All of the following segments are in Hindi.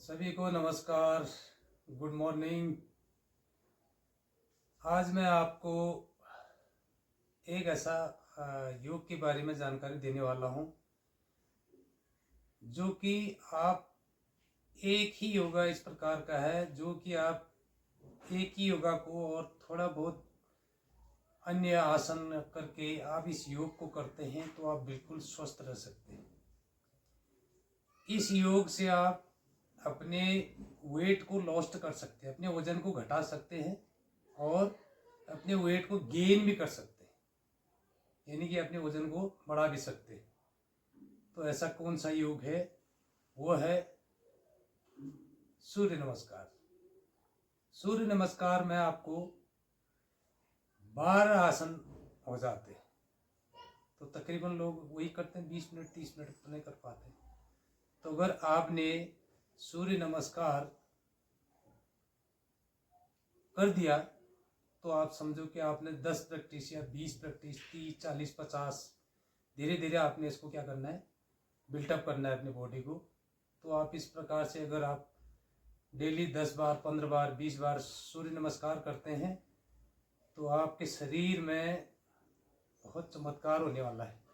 सभी को नमस्कार, गुड मॉर्निंग। आज मैं आपको एक ऐसा योग के बारे में जानकारी देने वाला हूं जो कि आप एक ही योगा इस प्रकार का है जो कि आप एक ही योगा को और थोड़ा बहुत अन्य आसन करके आप इस योग को करते हैं तो आप बिल्कुल स्वस्थ रह सकते हैं। इस योग से आप अपने वेट को लॉस्ट कर सकते हैं, अपने वजन को घटा सकते हैं और अपने वेट को गेन भी कर सकते हैं, यानी कि अपने वजन को बढ़ा भी सकते हैं। तो ऐसा कौन सा योग है? वो है सूर्य नमस्कार। सूर्य नमस्कार में आपको 12 आसन हो जाते हैं, तो तकरीबन लोग वही करते हैं, 20 मिनट 30 मिनट तो नहीं कर पाते। तो अगर आपने सूर्य नमस्कार कर दिया तो आप समझो कि आपने 10 प्रैक्टिस या 20 प्रैक्टिस 30 40 50 धीरे धीरे आपने इसको क्या करना है, बिल्टअप करना है अपनी बॉडी को। तो आप इस प्रकार से अगर आप डेली 10 बार 15 बार 20 बार सूर्य नमस्कार करते हैं तो आपके शरीर में बहुत चमत्कार होने वाला है।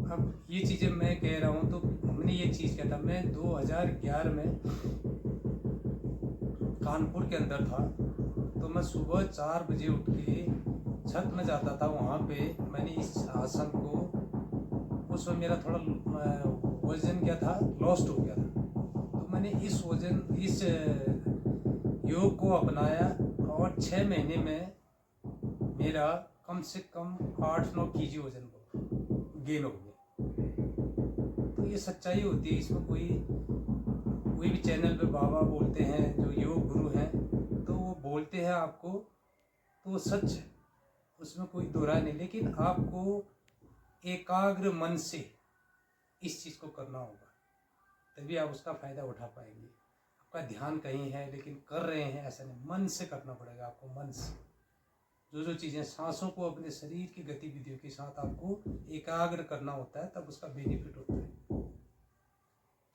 अब ये चीज़ें मैं कह रहा हूँ तो हमने ये चीज़ क्या था, मैं 2011 में कानपुर के अंदर था। तो मैं सुबह 4 बजे उठ के छत में जाता था। वहाँ पे मैंने इस आसन को, उस वक्त मेरा थोड़ा वजन क्या था, लॉस्ट हो गया था। तो मैंने इस योग को अपनाया और 6 महीने में मेरा कम से कम 8-9 kg वजन को गेन हो गया। तो ये सच्चाई होती है, इसमें कोई भी चैनल पे बाबा बोलते हैं जो योग गुरु हैं तो वो बोलते हैं आपको तो वो सच है, उसमें कोई दो राय नहीं। लेकिन आपको एकाग्र मन से इस चीज़ को करना होगा, तभी आप उसका फ़ायदा उठा पाएंगे। आपका ध्यान कहीं है लेकिन कर रहे हैं ऐसा नहीं, मन से करना पड़ेगा आपको। मन से जो चीज़ें, सांसों को अपने शरीर की गतिविधियों के साथ आपको एकाग्र करना होता है, तब उसका बेनिफिट होता है।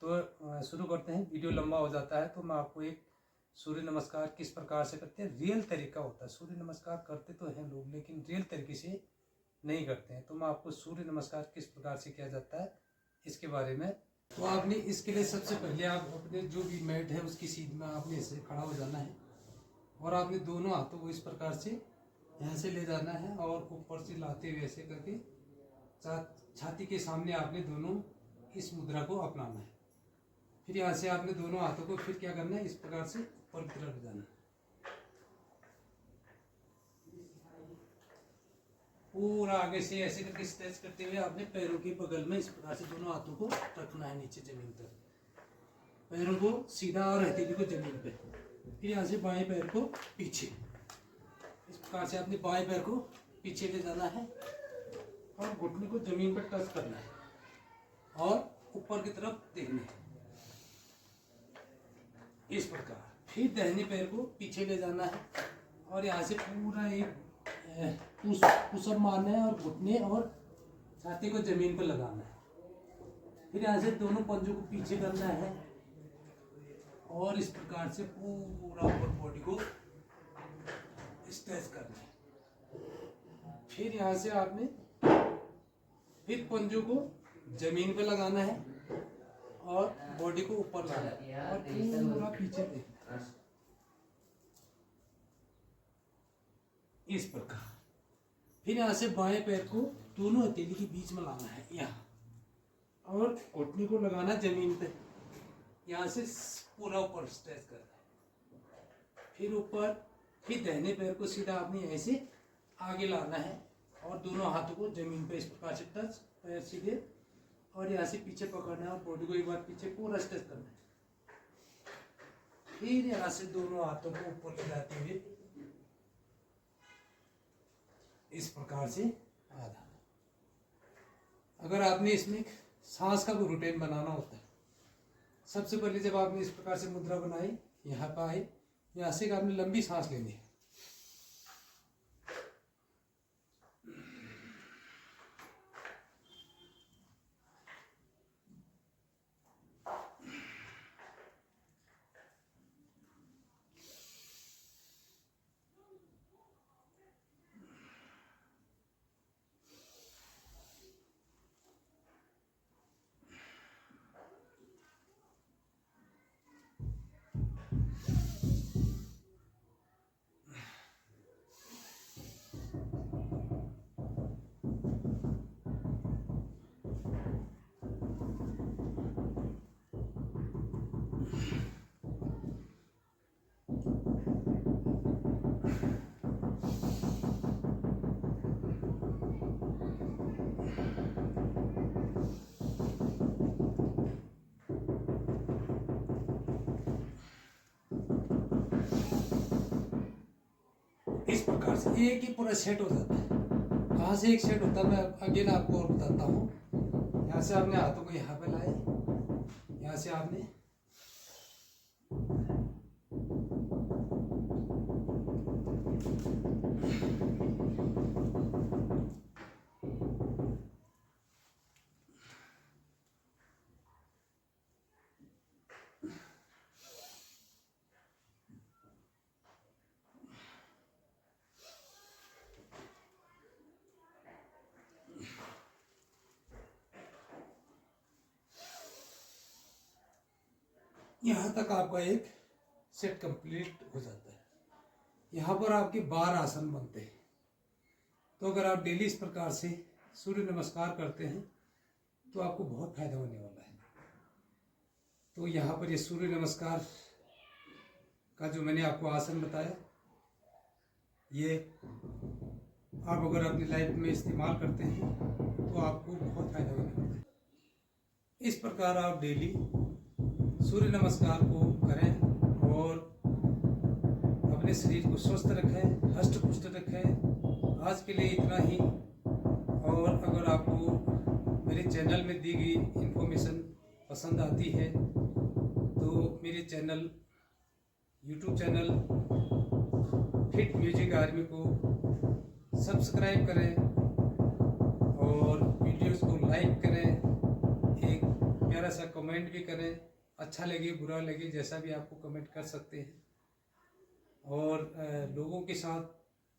तो शुरू करते हैं, वीडियो लंबा हो जाता है। तो मैं आपको एक सूर्य नमस्कार किस प्रकार से करते हैं, रियल तरीका होता है। सूर्य नमस्कार करते तो हैं लोग लेकिन रियल तरीके से नहीं करते हैं। तो मैं आपको सूर्य नमस्कार किस प्रकार से किया जाता है इसके बारे में। तो आपने इसके लिए सबसे पहले आप अपने जो भी मैट है उसकी सीध में आपने ऐसे खड़ा हो जाना है और आपने दोनों हाथों को इस प्रकार से यहाँ से ले जाना है और ऊपर से लाते हुए ऐसे करके छाती के सामने आपने दोनों इस मुद्रा को अपनाना है। फिर यहाँ से आपने दोनों हाथों को फिर क्या करना है, इस प्रकार से ऊपर की तरफ जाना है। पूरा आगे से ऐसे करके स्ट्रेच करते हुए आपने पैरों के बगल में इस प्रकार से दोनों हाथों को रखना है नीचे जमीन पर, पैरों को सीधा और हथेली को जमीन पे। फिर यहाँ से बाएं पैर को पीछे, इस प्रकार से आपने बाएं पैर को पीछे ले जाना है और घुटने को जमीन पर टच करना है और ऊपर की तरफ देखना है इस प्रकार। फिर दाहिने पैर को पीछे ले जाना है और यहाँ से पूरा एक पुशअप मारना है और घुटने और छाती को जमीन पर लगाना है। फिर यहाँ से दोनों पंजों को पीछे करना है और इस प्रकार से पूरा ऊपर बॉडी को स्ट्रेच करना है। फिर यहाँ से आपने फिर पंजों को जमीन पर लगाना है और बॉडी को ऊपर लाना है और पूरा पीछे देखना है इस प्रकार। फिर यहाँ से बाएं पैर को दोनों हथेली के बीच में लाना है यहाँ और घुटने को लगाना जमीन पे, यहाँ से पूरा ऊपर स्ट्रेच करना है। फिर ऊपर, फिर दाहिने पैर को सीधा आपने यहाँ से आगे लाना है और दोनों हाथों को जमीन पे इस प्रकार से टच, पैर सीधे और यहाँ से पीछे पकड़ना है और बॉडी को एक बार पीछे पूरा स्ट्रेच करना है। फिर यहाँ से दोनों हाथों को ऊपर ले जाते हुए इस प्रकार से आधा। अगर आपने इसमें सांस का कोई रूटीन बनाना होता है, सबसे पहले जब आपने इस प्रकार से मुद्रा बनाई, यहाँ पर आए, यहाँ से आपने लंबी सांस लेनी है। प्रकार से एक ही पूरा सेट हो जाता है। कहाँ से एक सेट होता है मैं अगेन आपको और बताता हूँ। यहाँ से आपने हाथों को यहाँ पे लाए, यहाँ से आपने यहाँ तक आपका एक सेट कंप्लीट हो जाता है। यहाँ पर आपके 12 आसन बनते हैं। तो अगर आप डेली इस प्रकार से सूर्य नमस्कार करते हैं तो आपको बहुत फायदा होने वाला है। तो यहाँ पर ये सूर्य नमस्कार का जो मैंने आपको आसन बताया, ये आप अगर अपनी लाइफ में इस्तेमाल करते हैं तो आपको बहुत फायदा होने वाला है। इस प्रकार आप डेली सूर्य नमस्कार को करें और अपने शरीर को स्वस्थ रखें, हष्ट पुष्ट रखें। आज के लिए इतना ही। और अगर आपको मेरे चैनल में दी गई इन्फॉर्मेशन पसंद आती है तो मेरे channel YouTube channel fit music army को सब्सक्राइब करें और वीडियोस को लाइक करें, एक प्यारा सा कमेंट भी करें। अच्छा लगे बुरा लगे जैसा भी आपको कमेंट कर सकते हैं। और लोगों के साथ,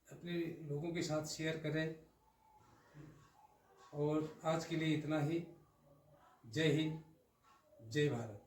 अपने लोगों के साथ शेयर करें। और आज के लिए इतना ही। जय हिंद, जय भारत।